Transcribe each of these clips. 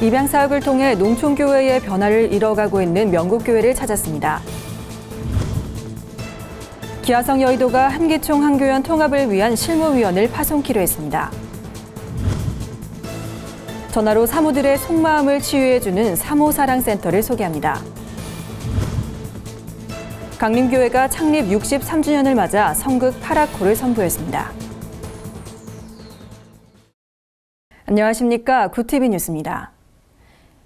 입양 사역을 통해 농촌교회의 변화를 이뤄가고 있는 명곡교회를 찾았습니다. 기아성 여의도가 한기총 한교연 통합을 위한 실무위원을 파송키로 했습니다. 전화로 사모들의 속마음을 치유해주는 사모사랑센터를 소개합니다. 강림교회가 창립 63주년을 맞아 성극 파라코를 선보였습니다. 안녕하십니까. 구TV 뉴스입니다.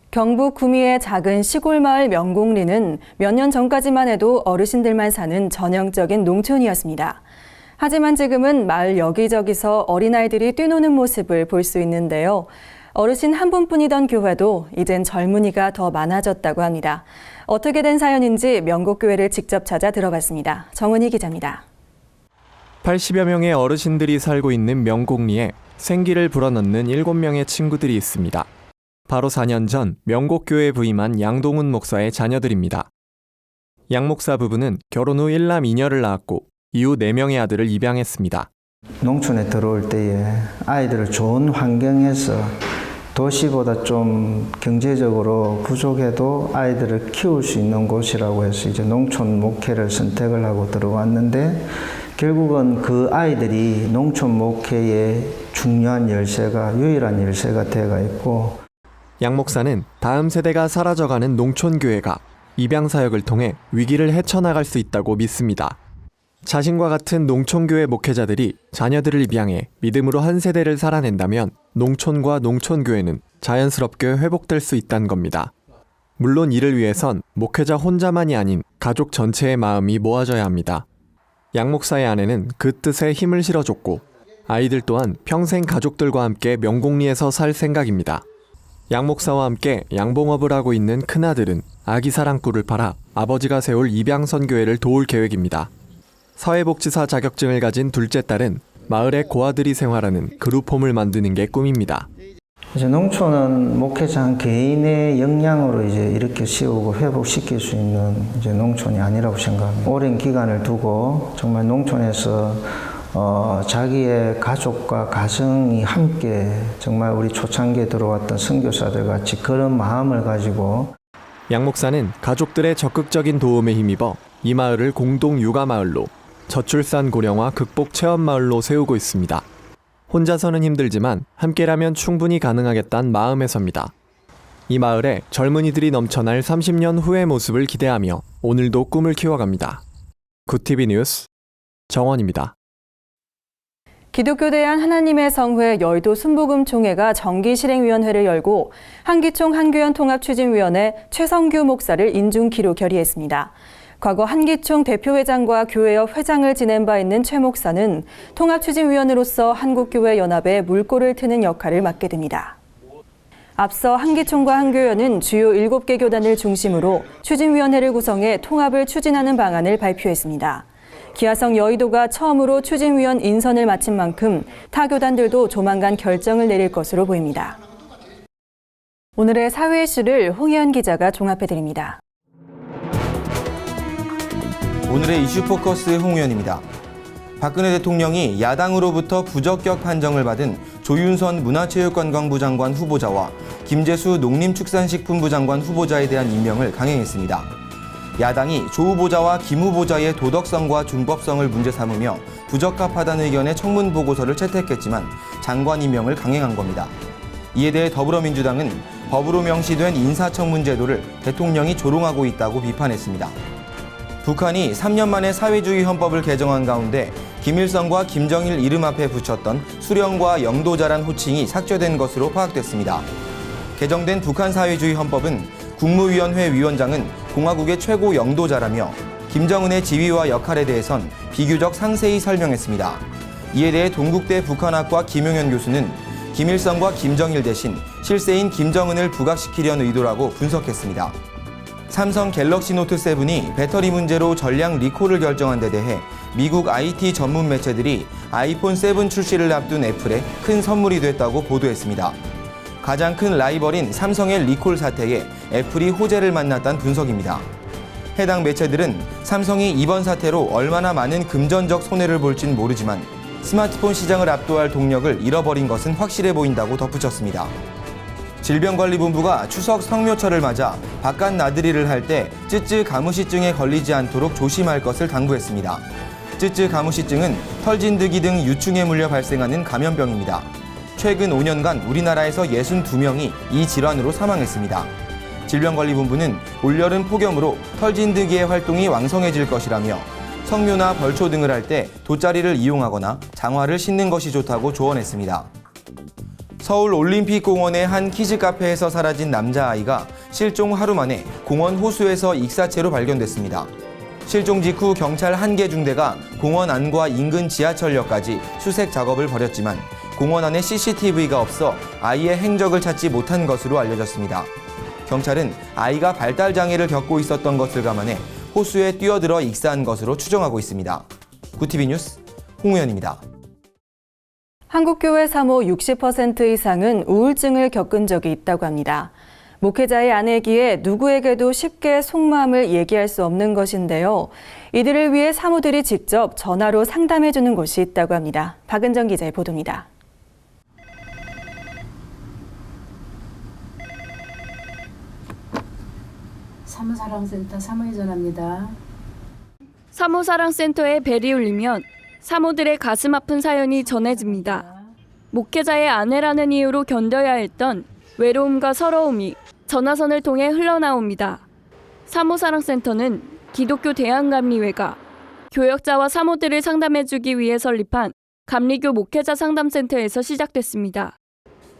경북 구미의 작은 시골 마을 명곡리는 몇 년 전까지만 해도 어르신들만 사는 전형적인 농촌이었습니다. 하지만 지금은 마을 여기저기서 어린아이들이 뛰노는 모습을 볼 수 있는데요. 어르신 한 분뿐이던 교회도 이젠 젊은이가 더 많아졌다고 합니다. 어떻게 된 사연인지 명곡교회를 직접 찾아 들어봤습니다. 정은희 기자입니다. 80여 명의 어르신들이 살고 있는 명곡리에 생기를 불어넣는 7명의 친구들이 있습니다. 바로 4년 전 명곡교회에 부임한 양동훈 목사의 자녀들입니다. 양 목사 부부는 결혼 후 1남 2녀를 낳았고 이후 4명의 아들을 입양했습니다. 농촌에 들어올 때에 아이들을 좋은 환경에서 도시보다 좀 경제적으로 부족해도 아이들을 키울 수 있는 곳이라고 해서 이제 농촌 목회를 선택을 하고 들어왔는데 결국은 그 아이들이 농촌 목회의 중요한 열쇠가 유일한 열쇠가 되어가 있고 양 목사는 다음 세대가 사라져가는 농촌교회가 입양 사역을 통해 위기를 헤쳐나갈 수 있다고 믿습니다. 자신과 같은 농촌교회 목회자들이 자녀들을 입양해 믿음으로 한 세대를 살아낸다면 농촌과 농촌교회는 자연스럽게 회복될 수 있다는 겁니다. 물론 이를 위해선 목회자 혼자만이 아닌 가족 전체의 마음이 모아져야 합니다. 양 목사의 아내는 그 뜻에 힘을 실어줬고 아이들 또한 평생 가족들과 함께 명곡리에서 살 생각입니다. 양 목사와 함께 양봉업을 하고 있는 큰아들은 아기 사랑꿀을 팔아 아버지가 세울 입양선교회를 도울 계획입니다. 사회복지사 자격증을 가진 둘째 딸은 마을의 고아들이 생활하는 그룹홈을 만드는 게 꿈입니다. 이제 농촌은 목회자 한 개인의 역량으로 이제 이렇게 세우고 회복시킬 수 있는 이제 농촌이 아니라고 생각합니다. 오랜 기간을 두고 정말 농촌에서 자기의 가족과 가정이 함께 정말 우리 초창기에 들어왔던 선교사들 같이 그런 마음을 가지고 양 목사는 가족들의 적극적인 도움에 힘입어 이 마을을 공동 육아 마을로 저출산 고령화 극복 체험 마을로 세우고 있습니다. 혼자서는 힘들지만 함께라면 충분히 가능하겠다는 마음에 섭니다. 이 마을에 젊은이들이 넘쳐날 30년 후의 모습을 기대하며 오늘도 꿈을 키워갑니다. 구TV 뉴스 정원입니다. 기독교 대한 하나님의 성회 여의도 순복음총회가 정기실행위원회를 열고 한기총 한교연 통합추진위원회 최성규 목사를 인중키로 결의했습니다. 과거 한기총 대표회장과 교회협 회장을 지낸 바 있는 최 목사는 통합추진위원으로서 한국교회연합에 물꼬를 트는 역할을 맡게 됩니다. 앞서 한기총과 한교연은 주요 7개 교단을 중심으로 추진위원회를 구성해 통합을 추진하는 방안을 발표했습니다. 기아성 여의도가 처음으로 추진위원 인선을 마친 만큼 타 교단들도 조만간 결정을 내릴 것으로 보입니다. 오늘의 사회 이슈를 홍희연 기자가 종합해드립니다. 오늘의 이슈 포커스 홍우연입니다. 박근혜 대통령이 야당으로부터 부적격 판정을 받은 조윤선 문화체육관광부 장관 후보자와 김재수 농림축산식품부 장관 후보자에 대한 임명을 강행했습니다. 야당이 조 후보자와 김 후보자의 도덕성과 준법성을 문제 삼으며 부적합하다는 의견의 청문 보고서를 채택했지만 장관 임명을 강행한 겁니다. 이에 대해 더불어민주당은 법으로 명시된 인사청문 제도를 대통령이 조롱하고 있다고 비판했습니다. 북한이 3년 만에 사회주의 헌법을 개정한 가운데 김일성과 김정일 이름 앞에 붙였던 수령과 영도자란 호칭이 삭제된 것으로 파악됐습니다. 개정된 북한 사회주의 헌법은 국무위원회 위원장은 공화국의 최고 영도자라며 김정은의 지위와 역할에 대해선 비교적 상세히 설명했습니다. 이에 대해 동국대 북한학과 김용현 교수는 김일성과 김정일 대신 실세인 김정은을 부각시키려는 의도라고 분석했습니다. 삼성 갤럭시 노트 7이 배터리 문제로 전량 리콜을 결정한 데 대해 미국 IT 전문 매체들이 아이폰 7 출시를 앞둔 애플에 큰 선물이 됐다고 보도했습니다. 가장 큰 라이벌인 삼성의 리콜 사태에 애플이 호재를 만났다는 분석입니다. 해당 매체들은 삼성이 이번 사태로 얼마나 많은 금전적 손해를 볼진 모르지만 스마트폰 시장을 압도할 동력을 잃어버린 것은 확실해 보인다고 덧붙였습니다. 질병관리본부가 추석 성묘철을 맞아 바깥 나들이를 할 때 쯔쯔 가무시증에 걸리지 않도록 조심할 것을 당부했습니다. 쯔쯔 가무시증은 털진드기 등 유충에 물려 발생하는 감염병입니다. 최근 5년간 우리나라에서 62명이 이 질환으로 사망했습니다. 질병관리본부는 올여름 폭염으로 털진드기의 활동이 왕성해질 것이라며 성묘나 벌초 등을 할 때 돗자리를 이용하거나 장화를 신는 것이 좋다고 조언했습니다. 서울 올림픽공원의 한 키즈카페에서 사라진 남자아이가 실종 하루 만에 공원 호수에서 익사체로 발견됐습니다. 실종 직후 경찰 1개 중대가 공원 안과 인근 지하철역까지 수색 작업을 벌였지만 공원 안에 CCTV가 없어 아이의 행적을 찾지 못한 것으로 알려졌습니다. 경찰은 아이가 발달장애를 겪고 있었던 것을 감안해 호수에 뛰어들어 익사한 것으로 추정하고 있습니다. 구티비 뉴스 홍우연입니다. 한국교회 사모 60% 이상은 우울증을 겪은 적이 있다고 합니다. 목회자의 아내이기에 누구에게도 쉽게 속마음을 얘기할 수 없는 것인데요. 이들을 위해 사모들이 직접 전화로 상담해주는 곳이 있다고 합니다. 박은정 기자의 보도입니다. 사모사랑센터 사모에 전합니다. 사모사랑센터에 벨이 울리면 사모들의 가슴 아픈 사연이 전해집니다. 목회자의 아내라는 이유로 견뎌야 했던 외로움과 서러움이 전화선을 통해 흘러나옵니다. 사모사랑센터는 기독교 대한감리회가 교역자와 사모들을 상담해주기 위해 설립한 감리교 목회자 상담센터에서 시작됐습니다.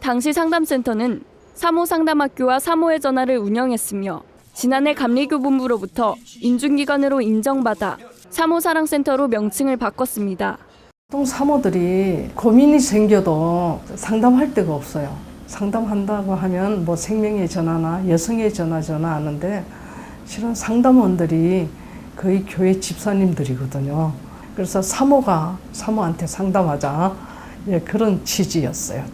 당시 상담센터는 사모상담학교와 사모의 전화를 운영했으며 지난해 감리교 본부로부터 인준기관으로 인정받아 사모사랑센터로 명칭을 바꿨습니다. 보통 사모들이 고민이 생겨도 상담할 데가 없어요. 상담한다고 하면 뭐 생명의 전화나 여성의 전화하는데 실은 상담원들이 거의 교회 집사님들이거든요. 그래서 사모가 사모한테 상담하자, 그런 취지였어요.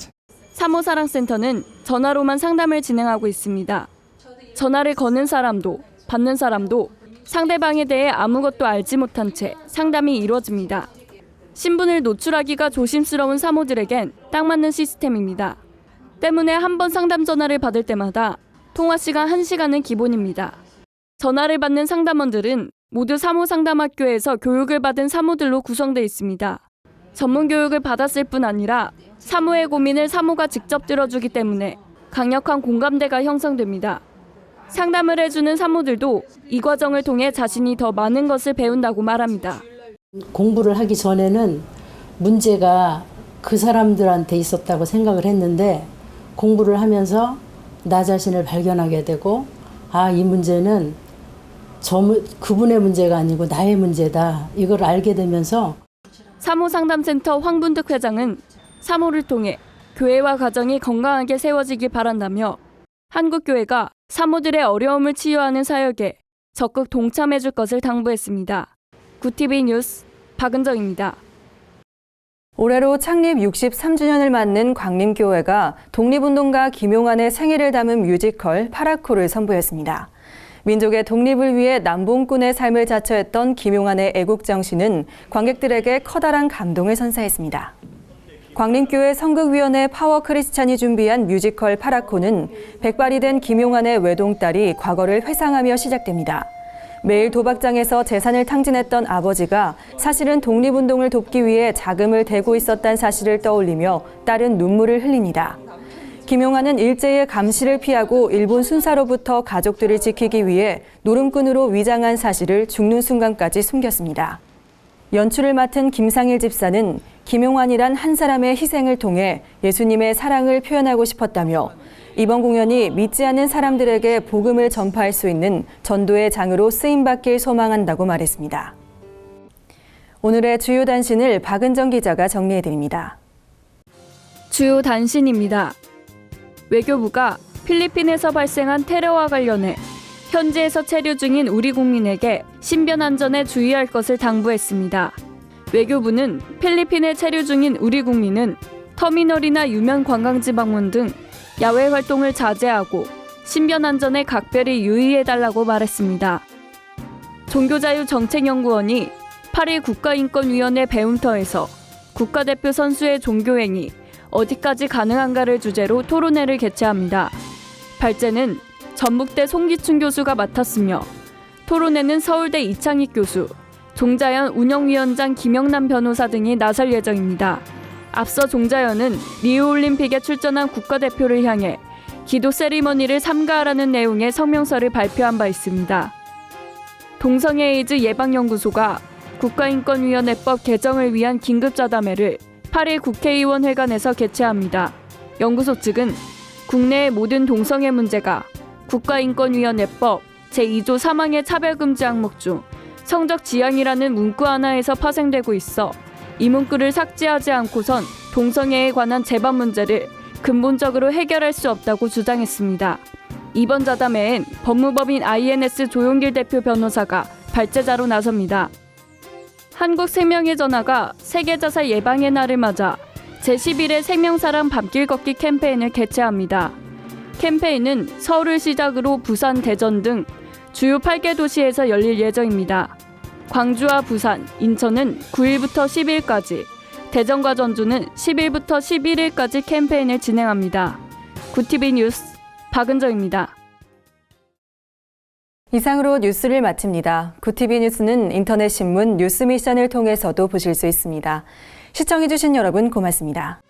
사모사랑센터는 전화로만 상담을 진행하고 있습니다. 전화를 거는 사람도 받는 사람도 상대방에 대해 아무것도 알지 못한 채 상담이 이루어집니다. 신분을 노출하기가 조심스러운 사모들에겐 딱 맞는 시스템입니다. 때문에 한 번 상담 전화를 받을 때마다 통화 시간 1시간은 기본입니다. 전화를 받는 상담원들은 모두 사모상담학교에서 교육을 받은 사모들로 구성되어 있습니다. 전문 교육을 받았을 뿐 아니라 사모의 고민을 사모가 직접 들어주기 때문에 강력한 공감대가 형성됩니다. 상담을 해주는 사모들도 이 과정을 통해 자신이 더 많은 것을 배운다고 말합니다. 공부를 하기 전에는 문제가 그 사람들한테 있었다고 생각을 했는데 공부를 하면서 나 자신을 발견하게 되고 이 문제는 그분의 문제가 아니고 나의 문제다. 이걸 알게 되면서 사모상담센터 황분득 회장은 사모를 통해 교회와 가정이 건강하게 세워지길 바란다며 한국교회가 사모들의 어려움을 치유하는 사역에 적극 동참해줄 것을 당부했습니다. 구티비 뉴스 박은정입니다. 올해로 창립 63주년을 맞는 광림교회가 독립운동가 김용환의 생애를 담은 뮤지컬 파라코를 선보였습니다. 민족의 독립을 위해 남봉꾼의 삶을 자처했던 김용환의 애국정신은 관객들에게 커다란 감동을 선사했습니다. 광림교회 성극위원회 파워 크리스찬이 준비한 뮤지컬 파라코는 백발이 된 김용환의 외동딸이 과거를 회상하며 시작됩니다. 매일 도박장에서 재산을 탕진했던 아버지가 사실은 독립운동을 돕기 위해 자금을 대고 있었다는 사실을 떠올리며 딸은 눈물을 흘립니다. 김용환은 일제의 감시를 피하고 일본 순사로부터 가족들을 지키기 위해 노름꾼으로 위장한 사실을 죽는 순간까지 숨겼습니다. 연출을 맡은 김상일 집사는 김용환이란 한 사람의 희생을 통해 예수님의 사랑을 표현하고 싶었다며 이번 공연이 믿지 않는 사람들에게 복음을 전파할 수 있는 전도의 장으로 쓰임받길 소망한다고 말했습니다. 오늘의 주요 단신을 박은정 기자가 정리해드립니다. 주요 단신입니다. 외교부가 필리핀에서 발생한 테러와 관련해 현지에서 체류 중인 우리 국민에게 신변 안전에 주의할 것을 당부했습니다. 외교부는 필리핀에 체류 중인 우리 국민은 터미널이나 유명 관광지 방문 등 야외 활동을 자제하고 신변 안전에 각별히 유의해달라고 말했습니다. 종교자유정책연구원이 8일 국가인권위원회 배움터에서 국가대표 선수의 종교행위, 어디까지 가능한가를 주제로 토론회를 개최합니다. 발제는 전북대 송기춘 교수가 맡았으며 토론회는 서울대 이창익 교수, 종자연 운영위원장 김영남 변호사 등이 나설 예정입니다. 앞서 종자연은 리우올림픽에 출전한 국가대표를 향해 기도 세리머니를 삼가하라는 내용의 성명서를 발표한 바 있습니다. 동성애 에이즈 예방연구소가 국가인권위원회법 개정을 위한 긴급자담회를 8일 국회의원회관에서 개최합니다. 연구소 측은 국내의 모든 동성애 문제가 국가인권위원회법 제2조 사망의 차별금지 항목 중 성적 지향이라는 문구 하나에서 파생되고 있어 이 문구를 삭제하지 않고선 동성애에 관한 재반 문제를 근본적으로 해결할 수 없다고 주장했습니다. 이번 자담회엔 법무법인 INS 조용길 대표 변호사가 발제자로 나섭니다. 한국생명의 전화가 세계자살 예방의 날을 맞아 제11회 생명사랑 밤길 걷기 캠페인을 개최합니다. 캠페인은 서울을 시작으로 부산, 대전 등 주요 8개 도시에서 열릴 예정입니다. 광주와 부산, 인천은 9일부터 10일까지, 대전과 전주는 10일부터 11일까지 캠페인을 진행합니다. 구TV 뉴스 박은정입니다. 이상으로 뉴스를 마칩니다. 구TV 뉴스는 인터넷 신문 뉴스 미션을 통해서도 보실 수 있습니다. 시청해주신 여러분 고맙습니다.